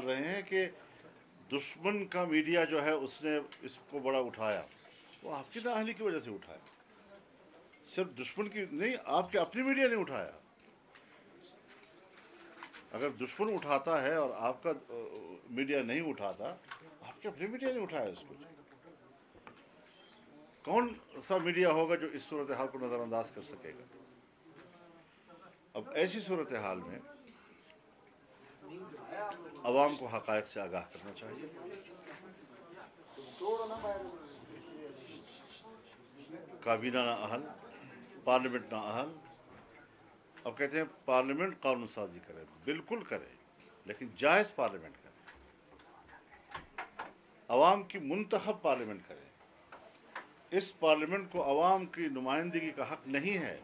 ڈال رہے ہیں کہ دشمن کا میڈیا جو ہے اس نے اس کو بڑا اٹھایا. وہ آپ کی نااہلی کی وجہ سے اٹھایا, صرف دشمن کی نہیں, آپ کے اپنی میڈیا نے اٹھایا. اگر دشمن اٹھاتا ہے اور آپ کا میڈیا نہیں اٹھاتا, آپ کے اپنی میڈیا نے اٹھایا اس کو. کون سا میڈیا ہوگا جو اس صورتحال کو نظر انداز کر سکے گا؟ اب ایسی صورتحال میں عوام کو حقائق سے آگاہ کرنا چاہیے. کابینہ نہ اہل, پارلیمنٹ نہ اہل. اب کہتے ہیں پارلیمنٹ قانون سازی کرے, بالکل کرے, لیکن جائز پارلیمنٹ کرے, عوام کی منتخب پارلیمنٹ کرے. اس پارلیمنٹ کو عوام کی نمائندگی کا حق نہیں ہے,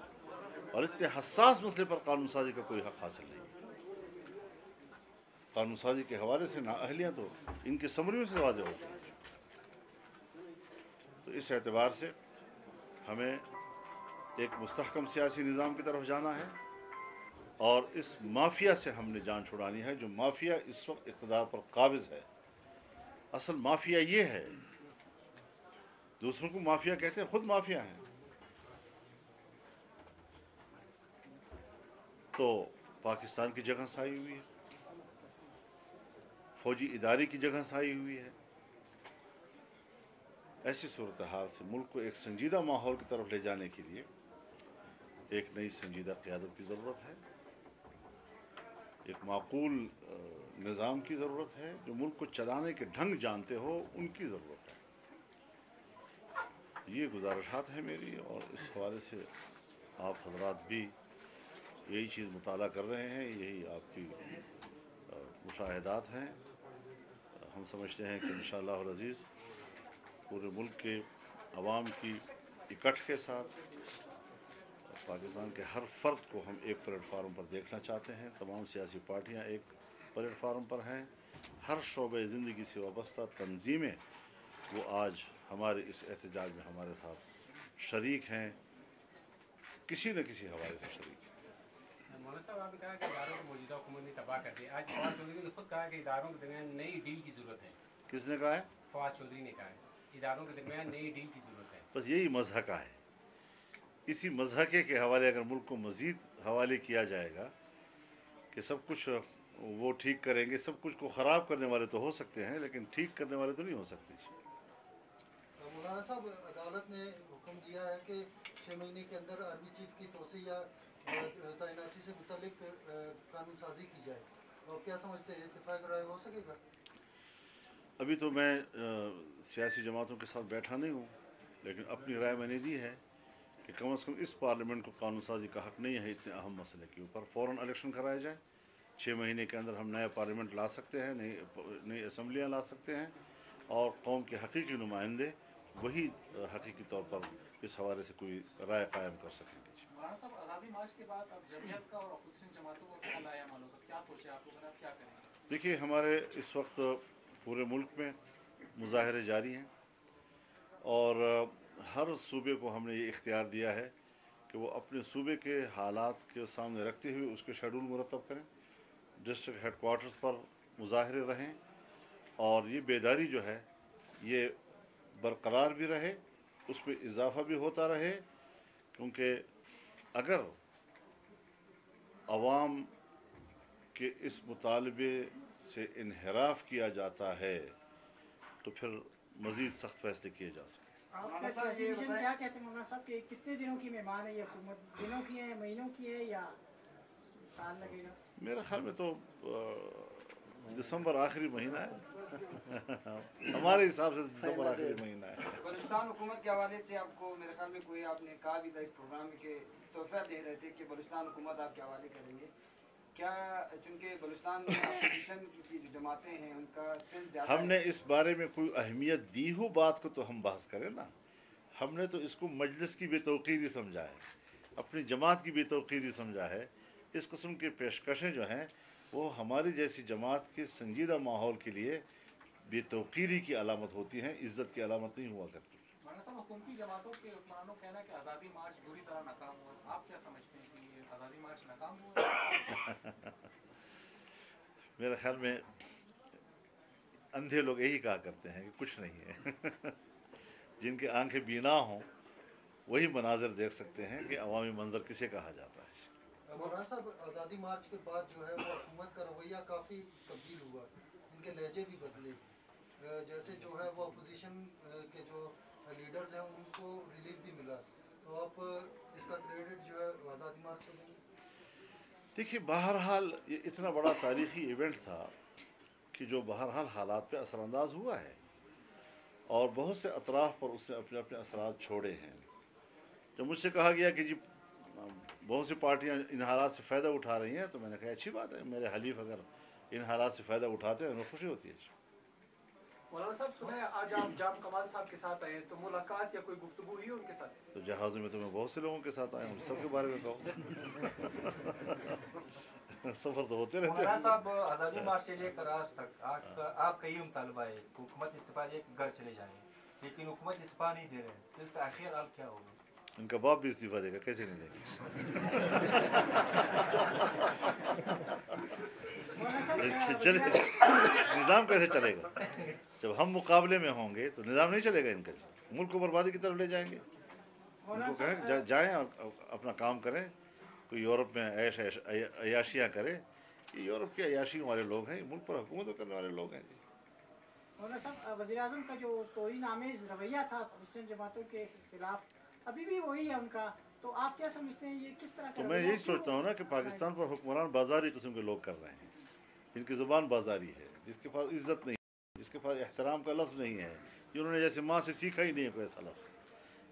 اور اتنے حساس مسئلے پر قانون سازی کا کوئی حق حاصل نہیں. قانون سازی کے حوالے سے نااہلیاں تو ان کی سمریوں سے واضح ہوتی ہیں. تو اس اعتبار سے ہمیں ایک مستحکم سیاسی نظام کی طرف جانا ہے, اور اس مافیا سے ہم نے جان چھڑانی ہے جو مافیا اس وقت اقتدار پر قابض ہے. اصل مافیا یہ ہے, دوسروں کو مافیا کہتے ہیں, خود مافیا ہیں. تو پاکستان کی جگہ سائی ہوئی ہے, فوجی ادارے کی جگہ سائی ہوئی ہے. ایسی صورتحال سے ملک کو ایک سنجیدہ ماحول کی طرف لے جانے کے لیے ایک نئی سنجیدہ قیادت کی ضرورت ہے, ایک معقول نظام کی ضرورت ہے, جو ملک کو چلانے کے ڈھنگ جانتے ہو, ان کی ضرورت ہے. یہ گزارشات ہیں میری, اور اس حوالے سے آپ حضرات بھی یہی چیز مطالعہ کر رہے ہیں, یہی آپ کی مشاہدات ہیں. ہم سمجھتے ہیں کہ انشاءاللہ العزیز پورے ملک کے عوام کی اکٹھ کے ساتھ پاکستان کے ہر فرد کو ہم ایک پلیٹ فارم پر دیکھنا چاہتے ہیں. تمام سیاسی پارٹیاں ایک پلیٹ فارم پر ہیں. ہر شعبہ زندگی سے وابستہ تنظیمیں وہ آج ہمارے اس احتجاج میں ہمارے ساتھ شریک ہیں, کسی نہ کسی حوالے سے شریک ہیں. مولانا صاحب, آپ نے کہا کہ اداروں کو موجودہ حکومت نے تباہ کر دیا. آج فواد چودھری نے خود کہا کہ اداروں کے درمیان نئی ڈیل کی ضرورت ہے. کس نے کہا ہے؟ فواد چودھری نے کہا ہے اداروں کے درمیان نئی ڈیل کی ضرورت ہے. بس یہی مضحکہ ہے. اسی مضحکے کے حوالے اگر ملک کو مزید حوالے کیا جائے گا کہ سب کچھ وہ ٹھیک کریں گے, سب کچھ کو خراب کرنے والے تو ہو سکتے ہیں لیکن ٹھیک کرنے والے تو نہیں ہو سکتے. مولانا صاحب, عدالت نے حکم دیا ہے کہ 6 مہینے کے اندر آرمی چیف کی توسیع یا تعیناتی سے متعلق قانون سازی کی جائے. آپ کیا سمجھتے ہیں, اتفاق رائے ہو سکے گا؟ ابھی تو میں سیاسی جماعتوں کے ساتھ بیٹھا نہیں ہوں, لیکن اپنی رائے میں نے دی ہے کہ کم از کم اس پارلیمنٹ کو قانون سازی کا حق نہیں ہے اتنے اہم مسئلے کے اوپر. فوراً الیکشن کرایا جائے, 6 مہینے کے اندر ہم نیا پارلیمنٹ لا سکتے ہیں, نئی اسمبلیاں لا سکتے ہیں, اور قوم کے حقیقی نمائندے وہی حقیقی طور پر اس حوالے سے کوئی رائے قائم کر سکیں گے. مولانا صاحب, آزادی مارچ کے بعد اب جمعیت کا اور اپوزیشن جماعتوں کا کیا لایا عمل ہوگا, کیا سوچے آپ لوگوں نے, آپ کیا کریں گے؟ دیکھیے, ہمارے اس وقت پورے ملک میں مظاہرے جاری ہیں, اور ہر صوبے کو ہم نے یہ اختیار دیا ہے کہ وہ اپنے صوبے کے حالات کے سامنے رکھتے ہوئے اس کے شیڈول مرتب کریں. ڈسٹرکٹ ہیڈ کوارٹرز پر مظاہرے رہیں, اور یہ بیداری جو ہے یہ برقرار بھی رہے, اس پہ اضافہ بھی ہوتا رہے, کیونکہ اگر عوام کے اس مطالبے سے انحراف کیا جاتا ہے تو پھر مزید سخت فیصلے کیے جا سکتے ہیں. آپ کا سیاسی ویژن کیا کہتے ہیں مولانا صاحب, کہ کتنے دنوں کی مہمان ہے یہ حکومت, دنوں کی ہے, مہینوں کی ہے, یا سال لگے گا؟ میرے خیال میں تو دسمبر آخری مہینہ ہے. ہمارے حساب سے دسمبر آخری مہینہ ہے. بلوچستان حکومت کے حوالے سے آپ کو میرے خیال میں کوئی آپ نے کہا بھی تھا اس پروگرام میں کہ تحفہ دے رہے تھے کہ بلوچستان حکومت آپ کے حوالے کریں گے. کیا چونکہ بلوچستان میں اپوزیشن کی جو جماعتیں ہیں ان کا سیل زیادہ ہم نے اس بارے میں کوئی اہمیت دی ہو بات کو تو ہم بحث کریں نا. ہم نے تو اس کو مجلس کی بے توقیری سمجھا ہے, اپنی جماعت کی بے توقیری سمجھا ہے. اس قسم کی پیشکشیں جو ہیں وہ ہماری جیسی جماعت کے سنجیدہ ماحول کے لیے بے توقیری کی علامت ہوتی ہیں, عزت کی علامت نہیں ہوا کرتی. مولانا صاحب, حکومتی جماعتوں کے حکمرانوں کہنا ہے کہ آزادی مارچ بری طرح ناکام ہوا. آپ کیا سمجھتے ہیں کہ یہ آزادی مارچ ناکام ہوا؟ میرے خیال میں अंधे लोग यही कहा करते हैं कि कुछ नहीं है। जिनकी आंखें बीना हों वही मनाजिर देख सकते हैं कि अवामी मंजर किसे कहा जाता है। मौलाना साहब, आज़ादी मार्च के बाद जो है वो हुकूमत का रवैया काफ़ी तब्दील हुआ, इनके लहजे भी बदले। जैसे जो है वो अपोजिशन के जो लीडर्स हैं उनको रिलीफ भी मिला, तो आप इसका क्रेडिट जो है आज़ादी मार्च को देंगे? देखिए, बहरहाल ये इतना बड़ा तारीखी इवेंट था कि जो बहरहाल हालात पे असरअंदाज हुआ है और बहुत से अतराफ पर उसने अपने अपने असरात छोड़े हैं। जब मुझसे कहा गया कि जी बहुत सी पार्टियां इन हालात से फ़ायदा उठा रही हैं, तो मैंने कहा अच्छी बात है, मेरे हलीफ अगर इन हालात से फ़ायदा उठाते हैं उन्हें खुशी होती है। मौलाना साहब, सुना है आज आप जाम कमाल साहब के साथ आए, तो मुलाकात या कोई गुफ्तगू हुई उनके साथ? तो जहाज़ में तो मैं बहुत से लोगों के साथ आया हूँ, सबके बारे में कहूँ। सफ़र तो होते रहते मौलाना हैं। साहब, आज़ादी मार्च से लेकर आज तक आप कई मुतालबा है हुकूमत इस्तीफा दे घर चले जाएं, लेकिन हुकूमत इस्तीफा नहीं दे रहे हैं, तो इसका आखिर हाल क्या होगा? इनका बाप भी इस्तीफा देगा, कैसे नहीं देगा? चले निज़ाम कैसे चलेगा? जब हम मुकाबले में होंगे तो निज़ाम नहीं चलेगा इनका। मुल्क को बर्बादी की तरफ ले जाएंगे। उनको कहें जाएं और अपना काम करें, कोई यूरोप में अयाशियाँ करे। ये यूरोप की अयाशियों वाले लोग हैं, मुल्क पर हुकूमत करने वाले लोग हैं। मौलाना साहब, वज़ीर आज़म का जो तौहीन आमेज़ रवैया था मुस्लिम जमातों के खिलाफ अभी भी वही है उनका, तो आप क्या समझते हैं ये किस तरह का? तो मैं यही सोचता हूँ ना कि पाकिस्तान पर हुक्मरान बाजारी किस्म के लोग कर रहे हैं। इनकी ज़ुबान बाजारी है, जिसके पास इज्जत नहीं है, जिसके पास एहतराम का लफ्ज़ नहीं है, जिन्होंने जैसे माँ से सीखा ही नहीं है कोई ऐसा लफ्ज़।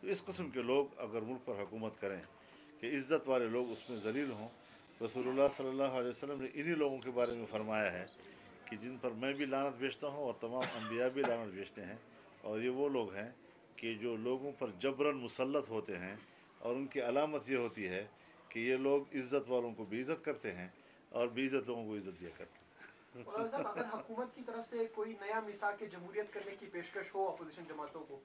तो इस किस्म के लोग अगर मुल्क पर हुकूमत करें कि इज़्ज़त वाले लोग उसमें ज़लील हों, रसूलुल्लाह सल्लल्लाहु अलैहि वसल्लम ने इन्हीं लोगों के बारे में फरमाया है कि जिन पर मैं भी लानत भेजता हूँ और तमाम अम्बिया भी लानत भेजते हैं। और ये वो लोग हैं कि जो लोगों पर जबरन मुसल्लत होते हैं, और उनकी अलामत ये होती है कि ये लोग इज़्ज़त वालों को बेइज्जत करते हैं और बेइज्जत लोगों को इज़्ज़त दिया करते हैं। मौलाना साहब, अगर हुकूमत की तरफ से कोई नया मिसाक जमहूरियत करने की पेशकश हो अपोजिशन जमातों को,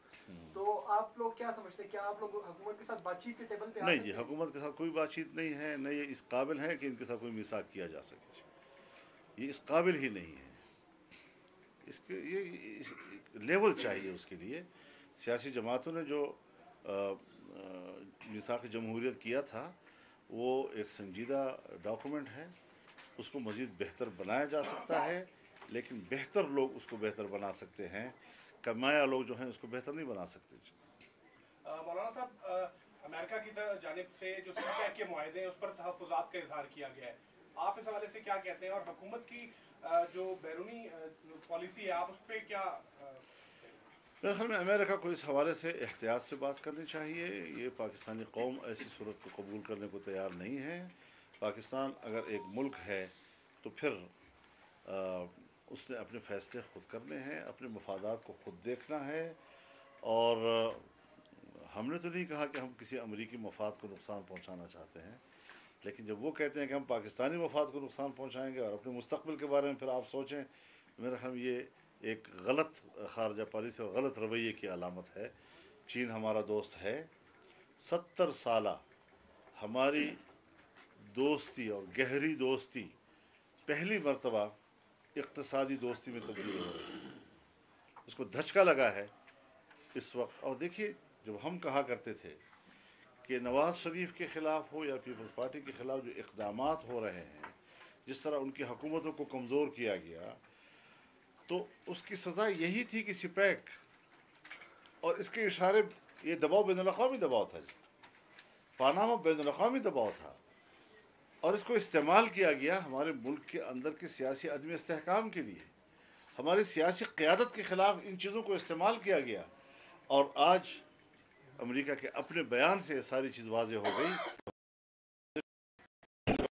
तो आप लोग क्या समझते हैं, क्या आप लोग हुकूमत के साथ बातचीत के टेबल पे आ नहीं सकते जी, हैं? हुकूमत के साथ कोई बातचीत नहीं है, न ये इस काबिल है कि इनके साथ कोई मिसाक किया जा सके। ये इस काबिल ही नहीं है। इसके ये लेवल चाहिए उसके लिए। सियासी जमातों ने जो मिसाक जमहूरियत किया था वो एक संजीदा डॉक्यूमेंट है, उसको मज़ीद बेहतर बनाया जा सकता है, लेकिन बेहतर लोग उसको बेहतर बना सकते हैं, कमाया लोग जो हैं उसको बेहतर नहीं बना सकते। मौलाना साहब, अमेरिका की जानिब से जो सीपैक के मुआहदे हैं उस पर तहफ़्फ़ुज़ात का इजहार किया गया है, आप इस हवाले से क्या कहते हैं? और हुकूमत की जो बैरूनी पॉलिसी है, आप उस पर क्या? मेरे ख्याल में अमेरिका को इस हवाले से एहतियात से बात करनी चाहिए। ये पाकिस्तानी कौम ऐसी सूरत को कबूल करने को तैयार नहीं है। पाकिस्तान अगर एक मुल्क है तो फिर उसने अपने फैसले खुद करने हैं, अपने मफादात को खुद देखना है। और हमने तो नहीं कहा कि हम किसी अमरीकी मफाद को नुकसान पहुंचाना चाहते हैं, लेकिन जब वो कहते हैं कि हम पाकिस्तानी मफाद को नुकसान पहुंचाएंगे और अपने मुस्तकबिल के बारे में फिर आप सोचें, मेरे ख्याल में ये एक गलत खारजा पॉलिसी और गलत रवैये की अलामत है। चीन हमारा दोस्त है, 70 साला हमारी दोस्ती और गहरी दोस्ती पहली मरतबा इक़्तिसादी दोस्ती में तब्दील हो रही है। उसको धचका लगा है इस वक्त। और देखिए, जब हम कहा करते थे कि नवाज शरीफ के खिलाफ हो या पीपल्स पार्टी के खिलाफ जो इक़दामात हो रहे हैं, जिस तरह उनकी हुकूमतों को कमज़ोर किया गया, तो उसकी सज़ा यही थी कि सिपैक, और इसके इशारे, ये दबाव बैनुल-अक़वामी दबाव था, पानामा बैनुल-अक़वामी दबाव था, और इसको इस्तेमाल किया गया हमारे मुल्क के अंदर के सियासी अदम इस्तेहकाम के लिए। हमारी सियासी क़यादत के ख़िलाफ़ इन चीज़ों को इस्तेमाल किया गया। और आज अमेरिका के अपने बयान से ये सारी चीज़ वाज़ेह हो गई।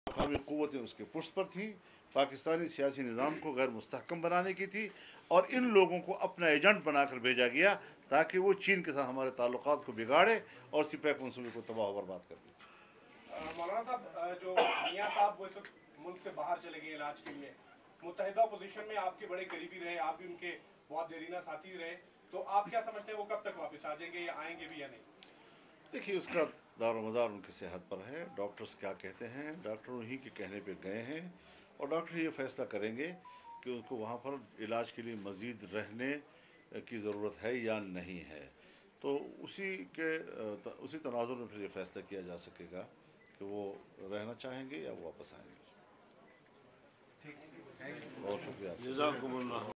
मकामी क़ुव्वतें उसके पुष्ट पर थीं, पाकिस्तानी सियासी निज़ाम को गैर मुस्तहकम बनाने की थी, और इन लोगों को अपना एजेंट बनाकर भेजा गया ताकि वो चीन के साथ हमारे ताल्लुकात को बिगाड़े और सिपैक मंसूबे को तबाह बर्बाद कर दे। मौलाना साहब, जो मियां साहब वो इस वक्त मुल्क से बाहर चले गए इलाज के लिए, मुत्तहिदा अपोजिशन में आपके बड़े करीबी रहे, आप भी उनके बहुत देरीना साथी रहे, तो आप क्या समझते हैं वो कब तक वापस आ जाएंगे या आएंगे भी या नहीं? देखिए, उसका दारोमदार उनकी सेहत पर है। डॉक्टर्स क्या कहते हैं, डॉक्टरों ही के कहने पे गए हैं, और डॉक्टर ये फैसला करेंगे کہ ان کو وہاں پر علاج کے لیے مزید رہنے کی ضرورت ہے یا نہیں ہے. تو اسی تناظر میں پھر یہ فیصلہ کیا جا سکے گا کہ وہ رہنا چاہیں گے یا وہ واپس آئیں گے. بہت شکریہ.